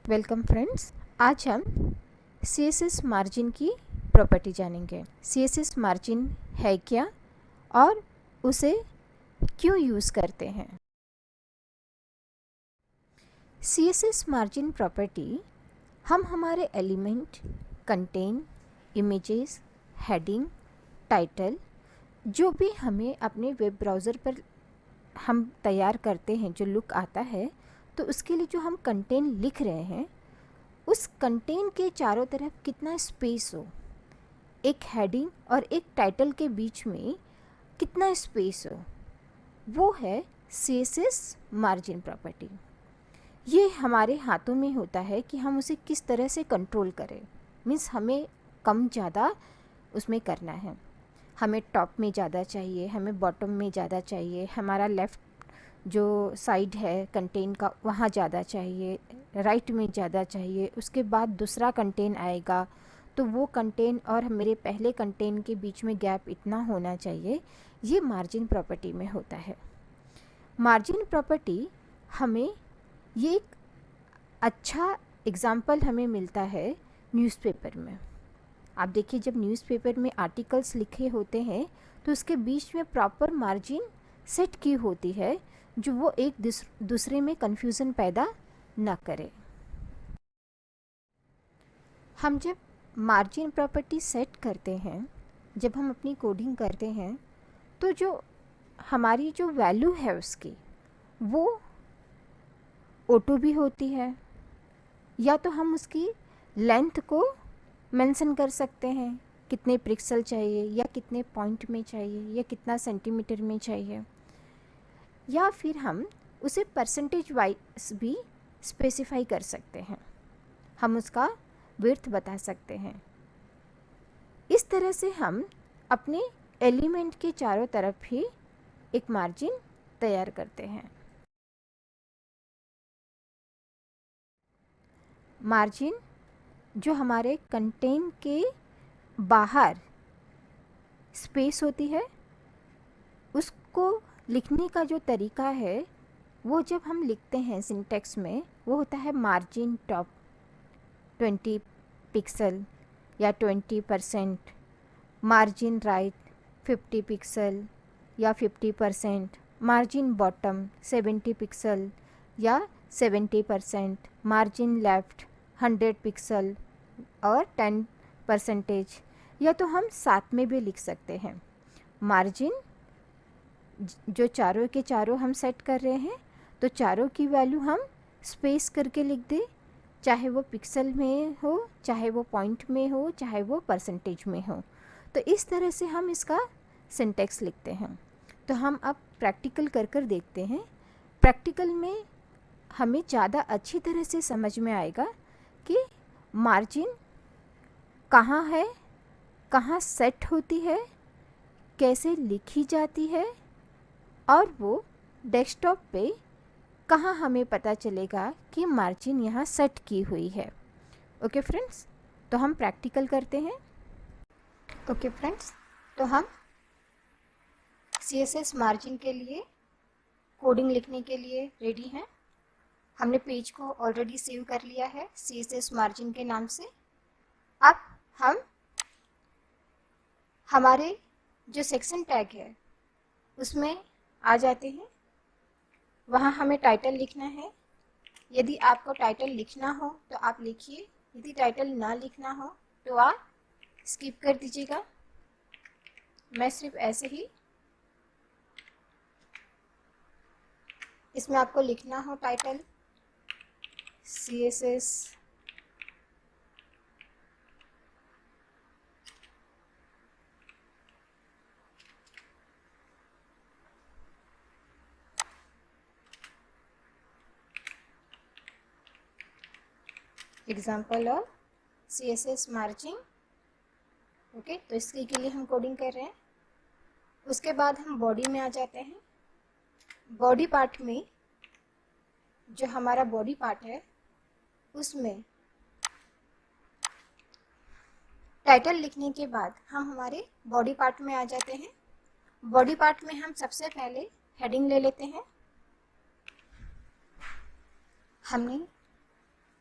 Welcome friends. आज हम CSS margin की प्रॉपर्टी जानेंगे। CSS मार्जिन है क्या और उसे क्यों यूज़ करते हैं। CSS मार्जिन प्रॉपर्टी हम हमारे element, content, images, heading, title जो भी हमें अपने वेब ब्राउज़र पर हम तैयार करते हैं, जो लुक आता है, तो उसके लिए जो हम कंटेंट लिख रहे हैं उस कंटेंट के चारों तरफ कितना स्पेस हो, एक हेडिंग और एक टाइटल के बीच में कितना स्पेस हो, वो है CSS मार्जिन प्रॉपर्टी। ये हमारे हाथों में होता है कि हम उसे किस तरह से कंट्रोल करें। मीन्स हमें कम ज़्यादा उसमें करना है। हमें टॉप में ज़्यादा चाहिए, हमें बॉटम में ज़्यादा चाहिए, हमारा लेफ़्ट जो साइड है कंटेंट का वहाँ ज़्यादा चाहिए, राइट में ज़्यादा चाहिए, उसके बाद दूसरा कंटेंट आएगा तो वो कंटेंट और मेरे पहले कंटेंट के बीच में गैप इतना होना चाहिए। ये मार्जिन प्रॉपर्टी में होता है। मार्जिन प्रॉपर्टी हमें ये एक अच्छा एग्जाम्पल हमें मिलता है न्यूज़पेपर में। आप देखिए, जब न्यूज़पेपर में आर्टिकल्स लिखे होते हैं तो उसके बीच में प्रॉपर मार्जिन सेट की होती है, जो वो एक दूसरे में कन्फ्यूज़न पैदा ना करे। हम जब मार्जिन प्रॉपर्टी सेट करते हैं, जब हम अपनी कोडिंग करते हैं, तो जो हमारी जो वैल्यू है उसकी वो ऑटो भी होती है, या तो हम उसकी लेंथ को मेंशन कर सकते हैं, कितने पिक्सल चाहिए या कितने पॉइंट में चाहिए या कितना सेंटीमीटर में चाहिए, या फिर हम उसे परसेंटेज वाइज भी स्पेसिफाई कर सकते हैं। हम उसका विड्थ बता सकते हैं। इस तरह से हम अपने एलिमेंट के चारों तरफ ही एक मार्जिन तैयार करते हैं। मार्जिन जो हमारे कंटेंट के बाहर स्पेस होती है, उसको लिखने का जो तरीका है वो जब हम लिखते हैं सिंटेक्स में, वो होता है मार्जिन टॉप 20 पिक्सल या 20%, मार्जिन राइट 50 पिक्सल या 50%, मार्जिन बॉटम 70 पिक्सल या 70%, मार्जिन लेफ़्ट 100 पिक्सल और 10%, या तो हम साथ में भी लिख सकते हैं। मार्जिन जो चारों के चारों हम सेट कर रहे हैं, तो चारों की वैल्यू हम स्पेस करके लिख दें, चाहे वो पिक्सल में हो, चाहे वो पॉइंट में हो, चाहे वो परसेंटेज में हो। तो इस तरह से हम इसका सिंटेक्स लिखते हैं। तो हम अब प्रैक्टिकल कर कर देखते हैं। प्रैक्टिकल में हमें ज़्यादा अच्छी तरह से समझ में आएगा कि मार्जिन कहाँ है, कहाँ सेट होती है, कैसे लिखी जाती है, और वो डेस्कटॉप पे कहाँ हमें पता चलेगा कि मार्जिन यहाँ सेट की हुई है। ओके फ्रेंड्स, तो हम प्रैक्टिकल करते हैं। ओके फ्रेंड्स, तो हम CSS मार्जिन के लिए कोडिंग लिखने के लिए रेडी हैं। हमने पेज को ऑलरेडी सेव कर लिया है CSS मार्जिन के नाम से। अब हम हमारे जो सेक्शन टैग है उसमें आ जाते हैं। वहाँ हमें टाइटल लिखना है। यदि आपको टाइटल लिखना हो तो आप लिखिए, यदि टाइटल ना लिखना हो तो आप स्किप कर दीजिएगा। मैं सिर्फ ऐसे ही इसमें आपको लिखना हो title CSS example of CSS margin. Okay, तो इसके के लिए हम कोडिंग कर रहे हैं। उसके बाद हम बॉडी में आ जाते हैं। बॉडी पार्ट में जो हमारा बॉडी पार्ट है उसमें टाइटल लिखने के बाद हम हमारे बॉडी पार्ट में आ जाते हैं। बॉडी पार्ट में हम सबसे पहले हेडिंग ले लेते हैं। हमने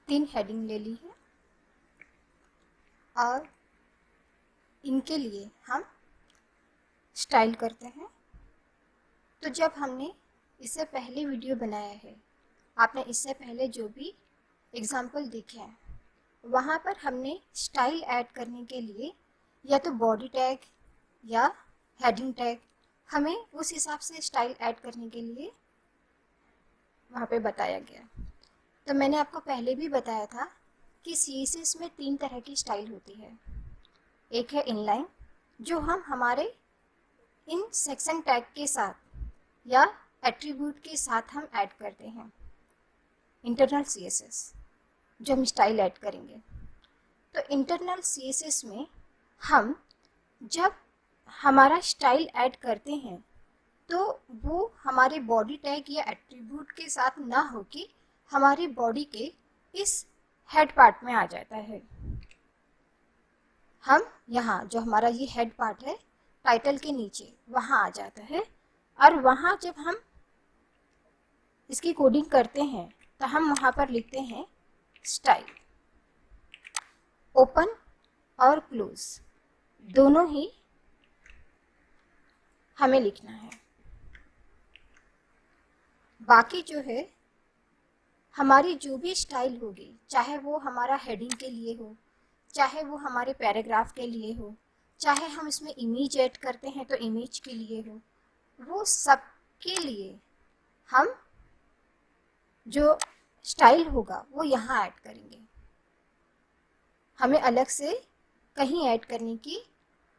3 हेडिंग ले ली है और इनके लिए हम स्टाइल करते हैं। तो जब हमने इससे पहले वीडियो बनाया है, आपने इससे पहले जो भी एग्जाम्पल देखे हैं, वहाँ पर हमने स्टाइल ऐड करने के लिए या तो बॉडी टैग या हेडिंग टैग, हमें उस हिसाब से स्टाइल ऐड करने के लिए वहाँ पे बताया गया। तो मैंने आपको पहले भी बताया था कि CSS में 3 तरह की स्टाइल होती है। एक है इनलाइन, जो हम हमारे इन सेक्शन टैग के साथ या एट्रीब्यूट के साथ हम ऐड करते हैं। इंटरनल CSS जो हम स्टाइल ऐड करेंगे, तो इंटरनल CSS में हम जब हमारा स्टाइल ऐड करते हैं तो वो हमारे बॉडी टैग या एट्रीब्यूट के साथ ना होके हमारी बॉडी के इस हेड पार्ट में आ जाता है। हम यहाँ जो हमारा ये हेड पार्ट है टाइटल के नीचे वहाँ आ जाता है, और वहाँ जब हम इसकी कोडिंग करते हैं तो हम वहाँ पर लिखते हैं स्टाइल। ओपन और क्लोज दोनों ही हमें लिखना है। बाकी जो है हमारी जो भी स्टाइल होगी, चाहे वो हमारा हेडिंग के लिए हो, चाहे वो हमारे पैराग्राफ के लिए हो, चाहे हम इसमें इमेज ऐड करते हैं तो इमेज के लिए हो, वो सब के लिए हम जो स्टाइल होगा वो यहाँ ऐड करेंगे। हमें अलग से कहीं ऐड करने की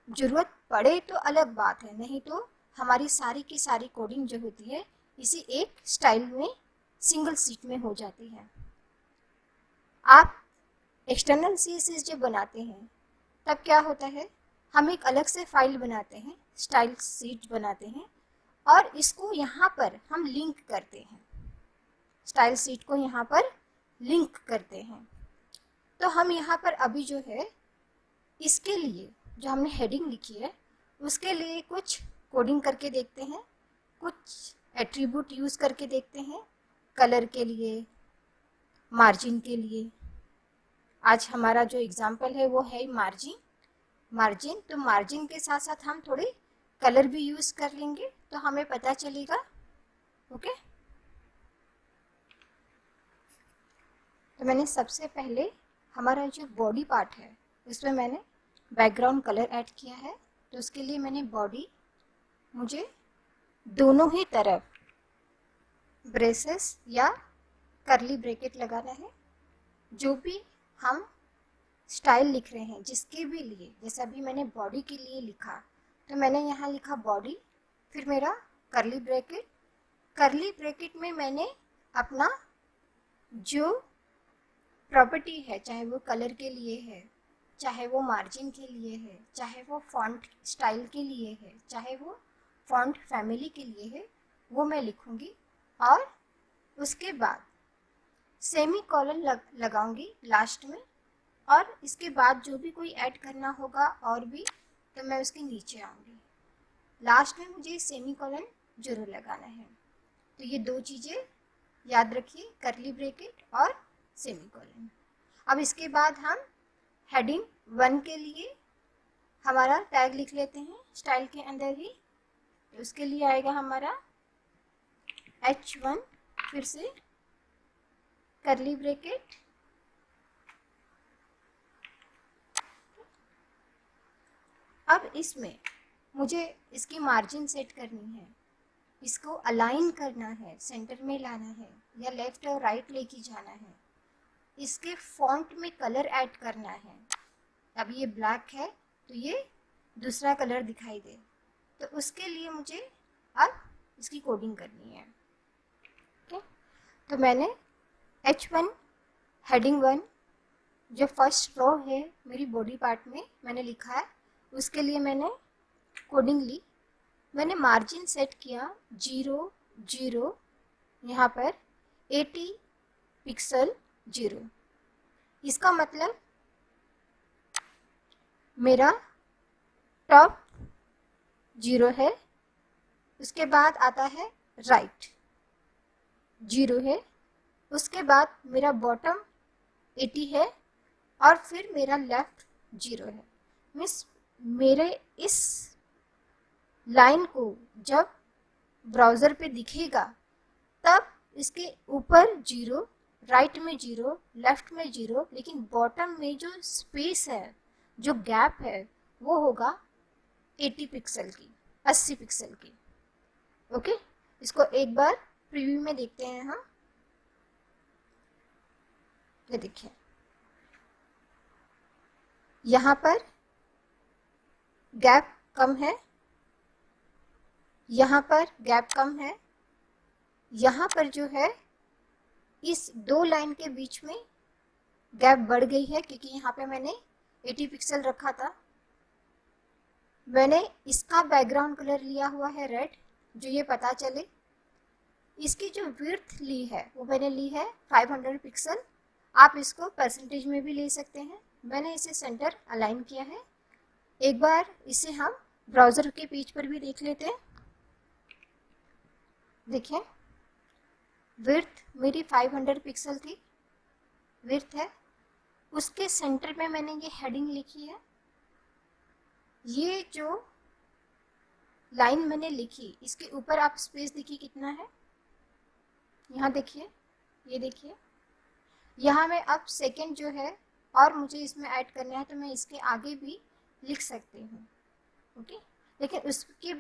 ज़रूरत पड़े तो अलग बात है, नहीं तो हमारी सारी की सारी कोडिंग जो होती है इसी एक स्टाइल में सिंगल सीट में हो जाती है। आप एक्सटर्नल CSS जब बनाते हैं तब क्या होता है, हम एक अलग से फाइल बनाते हैं, स्टाइल सीट बनाते हैं, और इसको यहाँ पर हम लिंक करते हैं, स्टाइल सीट को यहाँ पर लिंक करते हैं। तो हम यहाँ पर अभी जो है इसके लिए जो हमने हेडिंग लिखी है उसके लिए कुछ कोडिंग करके देखते हैं, कुछ एट्रीब्यूट यूज़ करके देखते हैं, कलर के लिए, मार्जिन के लिए। आज हमारा जो एग्जाम्पल है वो है मार्जिन। तो मार्जिन के साथ साथ हम थोड़े कलर भी यूज़ कर लेंगे तो हमें पता चलेगा। ओके, तो मैंने सबसे पहले हमारा जो बॉडी पार्ट है उसमें मैंने बैकग्राउंड कलर ऐड किया है। तो उसके लिए मैंने बॉडी, मुझे दोनों ही तरफ ब्रेसेस या करली ब्रैकेट लगाना है। जो भी हम स्टाइल लिख रहे हैं जिसके भी लिए, जैसे अभी मैंने बॉडी के लिए लिखा तो मैंने यहाँ लिखा बॉडी, फिर मेरा करली ब्रैकेट में मैंने अपना जो प्रॉपर्टी है, चाहे वो कलर के लिए है, चाहे वो मार्जिन के लिए है, चाहे वो फॉन्ट स्टाइल के लिए है, चाहे वो फॉन्ट फैमिली के लिए है, वो मैं लिखूँगी। और उसके बाद सेमी कॉलन लगाऊंगी लास्ट में, और इसके बाद जो भी कोई ऐड करना होगा और भी तो मैं उसके नीचे आऊँगी। लास्ट में मुझे सेमी कॉलन जरूर लगाना है। तो ये दो चीज़ें याद रखिए, करली ब्रैकेट और सेमी कॉलन। अब इसके बाद हम हेडिंग 1 के लिए हमारा टैग लिख लेते हैं स्टाइल के अंदर ही। तो उसके लिए आएगा हमारा H1, फिर से करली ब्रैकेट, अब इसमें मुझे इसकी मार्जिन सेट करनी है, इसको अलाइन करना है, सेंटर में लाना है या लेफ्ट और राइट लेके जाना है, इसके फॉन्ट में कलर ऐड करना है। अब ये ब्लैक है तो ये दूसरा कलर दिखाई दे, तो उसके लिए मुझे अब इसकी कोडिंग करनी है। ओके, तो मैंने H1 हेडिंग 1 जो फर्स्ट रो है मेरी बॉडी पार्ट में मैंने लिखा है, उसके लिए मैंने कोडिंग ली। मैंने मार्जिन सेट किया 0 0, यहाँ पर 80 पिक्सल 0। इसका मतलब मेरा टॉप 0 है, उसके बाद आता है राइट 0 है, उसके बाद मेरा बॉटम 80 है और फिर मेरा लेफ्ट 0 है। मीन्स मेरे इस लाइन को जब ब्राउज़र पे दिखेगा तब इसके ऊपर 0, राइट में 0, लेफ्ट में 0, लेकिन बॉटम में जो स्पेस है, जो गैप है, वो होगा 80 पिक्सल की, 80 पिक्सल की। ओके, इसको एक बार प्रीव्यू में देखते हैं हम। ये देखिए, यहाँ पर गैप कम है, यहाँ पर गैप कम है, यहाँ पर जो है इस दो लाइन के बीच में गैप बढ़ गई है क्योंकि यहाँ पे मैंने 80 पिक्सल रखा था। मैंने इसका बैकग्राउंड कलर लिया हुआ है रेड, जो ये पता चले। इसकी जो विड्थ ली है वो मैंने ली है 500 पिक्सल। आप इसको परसेंटेज में भी ले सकते हैं। मैंने इसे सेंटर अलाइन किया है। एक बार इसे हम ब्राउज़र के पेज पर भी देख लेते हैं। देखिए, विड्थ मेरी 500 पिक्सल थी, विड्थ है। उसके सेंटर में मैंने ये हेडिंग लिखी है। ये जो लाइन मैंने लिखी, इसके ऊपर आप स्पेस देखिए कितना है। यहाँ देखिए, ये देखिए, यहाँ में अब सेकंड जो है और मुझे इसमें ऐड करना है तो मैं इसके आगे भी लिख सकती हूँ। ओके, लेकिन उसके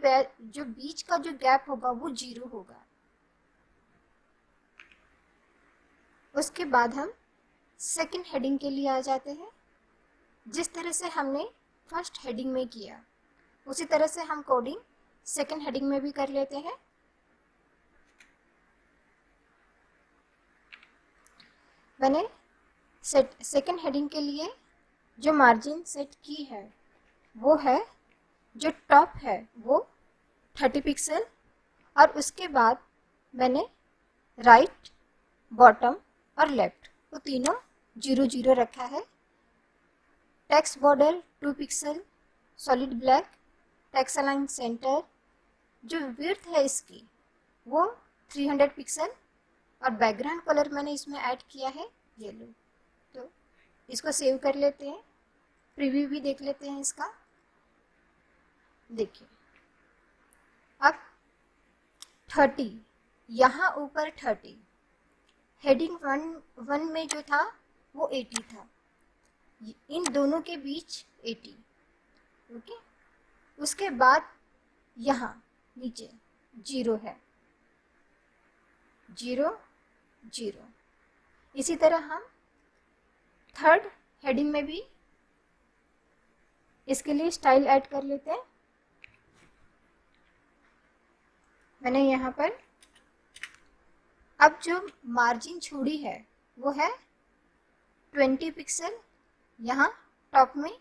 जो बीच का जो गैप होगा वो 0 होगा। उसके बाद हम सेकंड हेडिंग के लिए आ जाते हैं। जिस तरह से हमने फर्स्ट हेडिंग में किया उसी तरह से हम कोडिंग सेकंड हेडिंग में भी कर लेते हैं। मैंने सेकंड हेडिंग के लिए जो मार्जिन सेट की है वो है, जो टॉप है वो 30 पिक्सल और उसके बाद मैंने राइट, बॉटम और लेफ्ट वो तीनों 0 0 रखा है। Text border 2 pixel, solid black, text align centre. जो विड्थ है इसकी वो 300 पिक्सल और बैकग्राउंड कलर मैंने इसमें ऐड किया है येलो। तो इसको सेव कर लेते हैं, प्रीव्यू भी देख लेते हैं इसका। देखिए, अब 30, यहाँ ऊपर 30, हेडिंग 1 में जो था वो 80 था, इन दोनों के बीच 80। ओके, उसके बाद यहाँ नीचे 0 है, 0 0। इसी तरह हम थर्ड हेडिंग में भी इसके लिए स्टाइल ऐड कर लेते हैं। मैंने यहाँ पर अब जो मार्जिन छोड़ी है वो है 20 पिक्सल यहाँ टॉप में।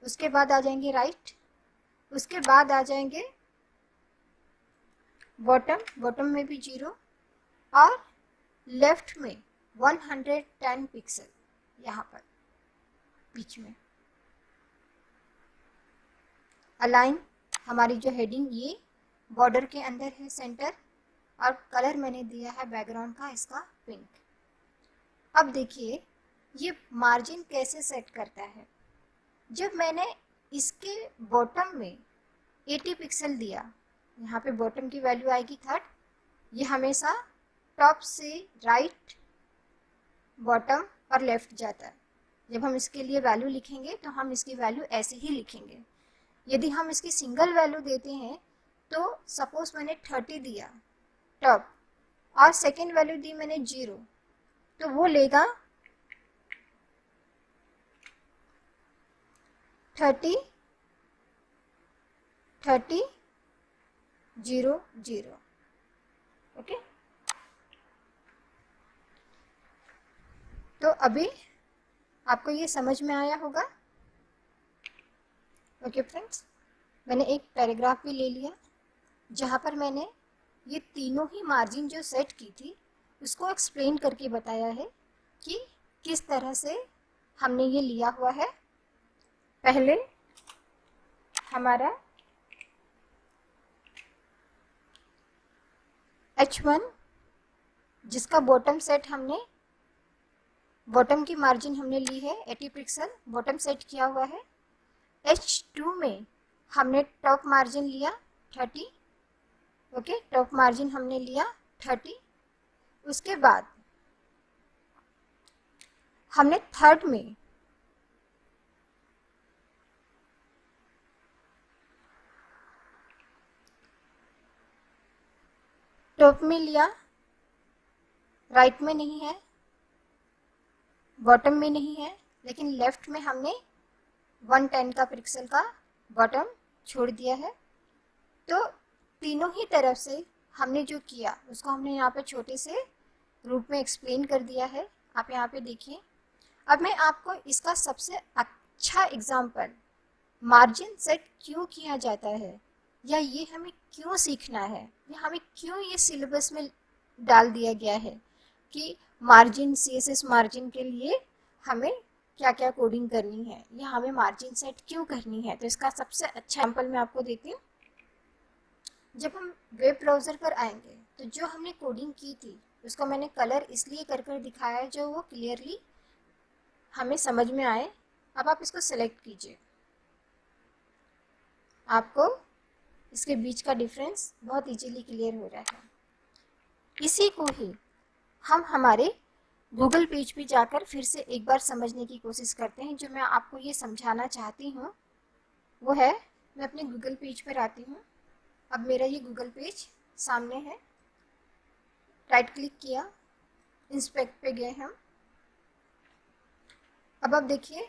उसके बाद आ जाएंगे राइट, उसके बाद आ जाएंगे बॉटम, बॉटम में भी 0 और लेफ्ट में 110 पिक्सल यहाँ पर बीच में। अलाइन हमारी जो हेडिंग ये बॉर्डर के अंदर है सेंटर और कलर मैंने दिया है बैकग्राउंड का इसका पिंक। अब देखिए ये मार्जिन कैसे सेट करता है। जब मैंने इसके बॉटम में 80 पिक्सल दिया, यहाँ पे बॉटम की वैल्यू आएगी 3rd। ये हमेशा टॉप से राइट, बॉटम और लेफ्ट जाता है। जब हम इसके लिए वैल्यू लिखेंगे तो हम इसकी वैल्यू ऐसे ही लिखेंगे। यदि हम इसकी सिंगल वैल्यू देते हैं तो सपोज मैंने 30 दिया टॉप और सेकेंड वैल्यू दी मैंने 0, तो वो लेगा 30 30 0 0। ओके, तो अभी आपको ये समझ में आया होगा। ओके फ्रेंड्स, मैंने एक पैराग्राफ भी ले लिया जहाँ पर मैंने ये तीनों ही मार्जिन जो सेट की थी उसको एक्सप्लेन करके बताया है कि किस तरह से हमने ये लिया हुआ है। पहले हमारा H1 जिसका बॉटम सेट हमने बॉटम की मार्जिन हमने ली है 80 पिक्सल, बॉटम सेट किया हुआ है। H2 में हमने टॉप मार्जिन लिया 30, ओके, टॉप मार्जिन हमने लिया 30। उसके बाद हमने थर्ड में टॉप में लिया, राइट में नहीं है, बॉटम में नहीं है, लेकिन लेफ्ट में हमने 110 का पिक्सल का बॉटम छोड़ दिया है। तो तीनों ही तरफ से हमने जो किया उसको हमने यहाँ पे छोटे से रूप में एक्सप्लेन कर दिया है। आप यहाँ पे देखिए। अब मैं आपको इसका सबसे अच्छा एग्जाम्पल, मार्जिन सेट क्यों किया जाता है या ये हमें क्यों सीखना है या हमें क्यों ये सिलेबस में डाल दिया गया है कि मार्जिन, CSS मार्जिन के लिए हमें क्या क्या कोडिंग करनी है या हमें मार्जिन सेट क्यों करनी है। तो इसका सबसे अच्छा एग्जाम्पल मैं आपको देती हूँ। जब हम वेब ब्राउज़र पर आएंगे तो जो हमने कोडिंग की थी उसको मैंने कलर इसलिए कर कर दिखाया है जो वो क्लियरली हमें समझ में आए। अब आप इसको सेलेक्ट कीजिए, आपको इसके बीच का डिफरेंस बहुत इजीली क्लियर हो रहा है। इसी को ही हम हमारे गूगल पेज पे जाकर फिर से एक बार समझने की कोशिश करते हैं। जो मैं आपको ये समझाना चाहती हूँ वो है, मैं अपने गूगल पेज पर आती हूँ। अब मेरा ये गूगल पेज सामने है, राइट क्लिक किया, इंस्पेक्ट पे गए हम। अब आप देखिए,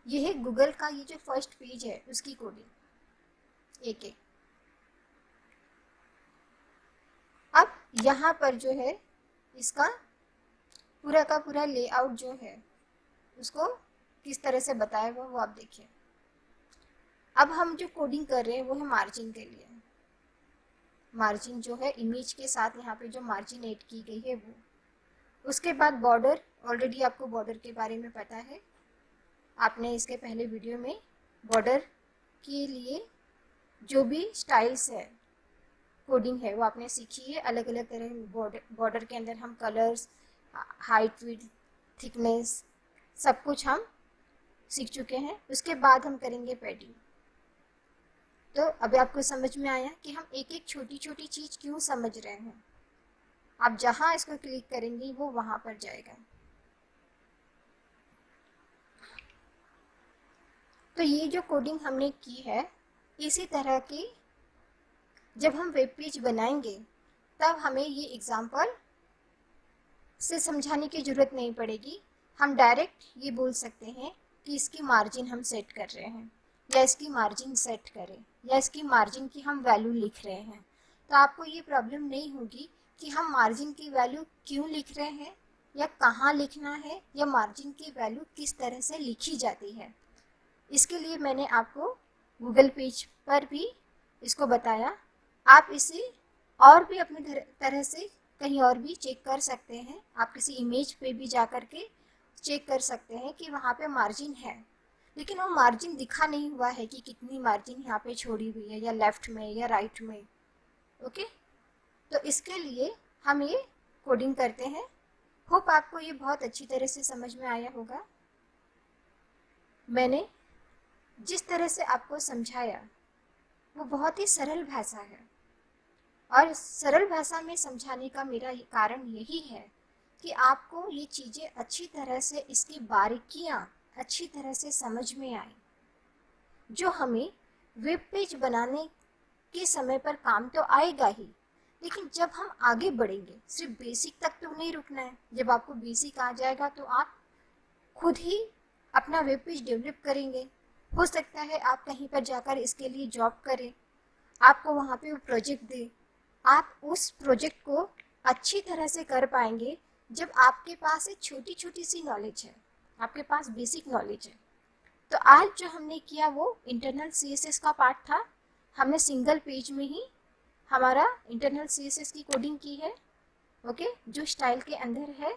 ये है गूगल का ये जो फर्स्ट पेज है उसकी कोडिंग एक एक। अब यहाँ पर जो है इसका पूरा का पूरा लेआउट जो है उसको किस तरह से बताया हुआ वो आप देखिए। अब हम जो कोडिंग कर रहे हैं वो है मार्जिन के लिए। मार्जिन जो है इमेज के साथ यहाँ पे जो मार्जिन ऐड की गई है वो। उसके बाद बॉर्डर, ऑलरेडी आपको बॉर्डर के बारे में पता है, आपने इसके पहले वीडियो में बॉर्डर के लिए जो भी स्टाइल्स है, कोडिंग है, वो आपने सीखी है। अलग अलग तरह बॉर्डर के अंदर हम कलर्स, हाइट, विड्थ, थिकनेस सब कुछ हम सीख चुके हैं। उसके बाद हम करेंगे पैडिंग। तो अभी आपको समझ में आया कि हम एक एक छोटी छोटी चीज़ क्यों समझ रहे हैं। आप जहाँ इसको क्लिक करेंगे वो वहाँ पर जाएगा। तो ये जो कोडिंग हमने की है, इसी तरह की जब हम वेब पेज बनाएंगे तब हमें ये एग्जाम्पल से समझाने की ज़रूरत नहीं पड़ेगी। हम डायरेक्ट ये बोल सकते हैं कि इसकी मार्जिन हम सेट कर रहे हैं या इसकी मार्जिन सेट करें या इसकी मार्जिन की हम वैल्यू लिख रहे हैं। तो आपको ये प्रॉब्लम नहीं होगी कि हम मार्जिन की वैल्यू क्यों लिख रहे हैं या कहाँ लिखना है या मार्जिन की वैल्यू किस तरह से लिखी जाती है। इसके लिए मैंने आपको गूगल पेज पर भी इसको बताया। आप इसे और भी अपनी तरह से कहीं और भी चेक कर सकते हैं। आप किसी इमेज पे भी जा कर के चेक कर सकते हैं कि वहाँ पे मार्जिन है, लेकिन वो मार्जिन दिखा नहीं हुआ है कि कितनी मार्जिन यहाँ पे छोड़ी हुई है या लेफ्ट में या राइट में। ओके, तो इसके लिए हम ये कोडिंग करते हैं। होप आपको ये बहुत अच्छी तरह से समझ में आया होगा। मैंने जिस तरह से आपको समझाया वो बहुत ही सरल भाषा है और सरल भाषा में समझाने का मेरा कारण यही है कि आपको ये चीज़ें अच्छी तरह से, इसकी बारीकियाँ अच्छी तरह से समझ में आए, जो हमें वेब पेज बनाने के समय पर काम तो आएगा ही, लेकिन जब हम आगे बढ़ेंगे सिर्फ बेसिक तक तो नहीं रुकना है। जब आपको बेसिक आ जाएगा तो आप खुद ही अपना वेब पेज डेवलप करेंगे। हो सकता है आप कहीं पर जाकर इसके लिए जॉब करें, आपको वहाँ पे वो प्रोजेक्ट दे, आप उस प्रोजेक्ट को अच्छी तरह से कर पाएंगे जब आपके पास एक छोटी छोटी सी नॉलेज है, आपके पास बेसिक नॉलेज है। तो आज जो हमने किया वो इंटरनल CSS का पार्ट था। हमने सिंगल पेज में ही हमारा इंटरनल CSS की कोडिंग की है, ओके, जो स्टाइल के अंदर है।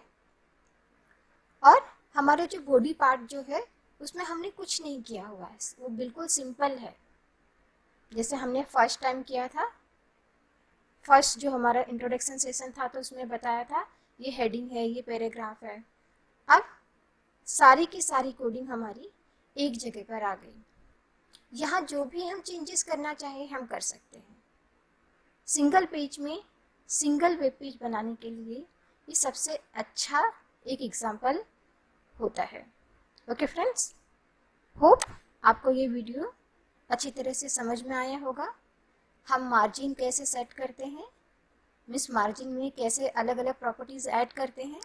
और हमारा जो बॉडी पार्ट जो है उसमें हमने कुछ नहीं किया हुआ है, वो बिल्कुल सिंपल है जैसे हमने फर्स्ट टाइम किया था। फर्स्ट जो हमारा इंट्रोडक्शन सेशन था तो उसमें बताया था ये हेडिंग है, ये पैराग्राफ है। अब सारी की सारी कोडिंग हमारी एक जगह पर आ गई। यहाँ जो भी हम चेंजेस करना चाहें हम कर सकते हैं। सिंगल पेज में सिंगल वेब पेज बनाने के लिए ये सबसे अच्छा एक एग्जाम्पल होता है। ओके फ्रेंड्स, होप आपको ये वीडियो अच्छी तरह से समझ में आया होगा। हम मार्जिन कैसे सेट करते हैं, मिस मार्जिन में कैसे अलग अलग प्रॉपर्टीज़ ऐड करते हैं,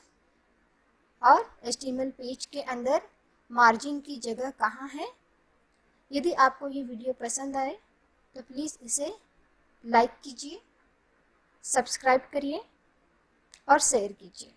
और HTML पेज के अंदर मार्जिन की जगह कहाँ है। यदि आपको ये वीडियो पसंद आए तो प्लीज़ इसे लाइक कीजिए, सब्सक्राइब करिए और शेयर कीजिए।